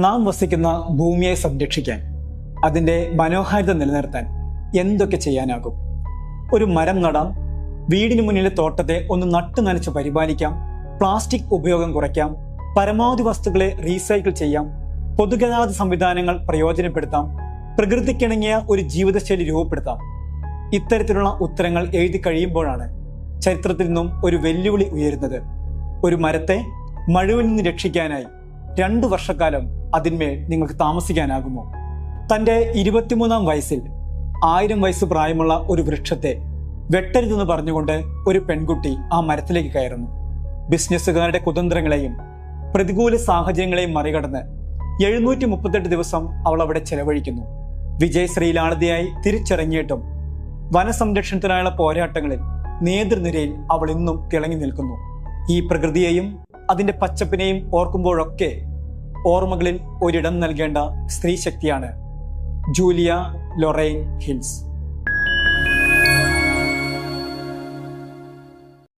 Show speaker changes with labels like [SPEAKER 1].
[SPEAKER 1] നാം വസിക്കുന്ന ഭൂമിയെ സംരക്ഷിക്കാൻ, അതിൻ്റെ മനോഹാരിത നിലനിർത്താൻ എന്തൊക്കെ ചെയ്യാനാകും? ഒരു മരം നടാം, വീടിന് മുന്നിലെ തോട്ടത്തെ ഒന്ന് നട്ടു നനച്ച് പരിപാലിക്കാം, പ്ലാസ്റ്റിക് ഉപയോഗം കുറയ്ക്കാം, പരമാവധി വസ്തുക്കളെ റീസൈക്കിൾ ചെയ്യാം, പൊതുഗതാഗത സംവിധാനങ്ങൾ പ്രയോജനപ്പെടുത്താം, പ്രകൃതിക്കിണങ്ങിയ ഒരു ജീവിതശൈലി രൂപപ്പെടുത്താം. ഇത്തരത്തിലുള്ള ഉത്തരങ്ങൾ എഴുതി കഴിയുമ്പോഴാണ് ചരിത്രത്തിൽ നിന്നും ഒരു വെല്ലുവിളി ഉയരുന്നത്. ഒരു മരത്തെ മഴവിൽ നിന്ന് രക്ഷിക്കാനായി 2 വർഷക്കാലം അതിന്മേൽ നിങ്ങൾക്ക് താമസിക്കാനാകുമോ? തൻ്റെ 23-ാം വയസ്സിൽ 1000 വയസ്സ് പ്രായമുള്ള ഒരു വൃക്ഷത്തെ വെട്ടരുതെന്ന് പറഞ്ഞുകൊണ്ട് ഒരു പെൺകുട്ടി ആ മരത്തിലേക്ക് കയറുന്നു. ബിസിനസ്സുകാരുടെ കുതന്ത്രങ്ങളെയും പ്രതികൂല സാഹചര്യങ്ങളെയും മറികടന്ന് 738 ദിവസം അവൾ അവിടെ ചെലവഴിക്കുന്നു. വിജയശ്രീലാളിതയായി തിരിച്ചിറങ്ങിയിട്ടും വനസംരക്ഷണത്തിനായുള്ള പോരാട്ടങ്ങളിൽ നേതൃനിരയിൽ അവൾ ഇന്നും തിളങ്ങി നിൽക്കുന്നു. ഈ പ്രകൃതിയെയും അതിൻ്റെ പച്ചപ്പിനെയും ഓർക്കുമ്പോഴൊക്കെ ഓർമ്മകളിൽ ഒരിടം നൽകേണ്ട സ്ത്രീ ശക്തിയാണ് ജൂലിയ ലൊറൈൻ ഹിൽസ്.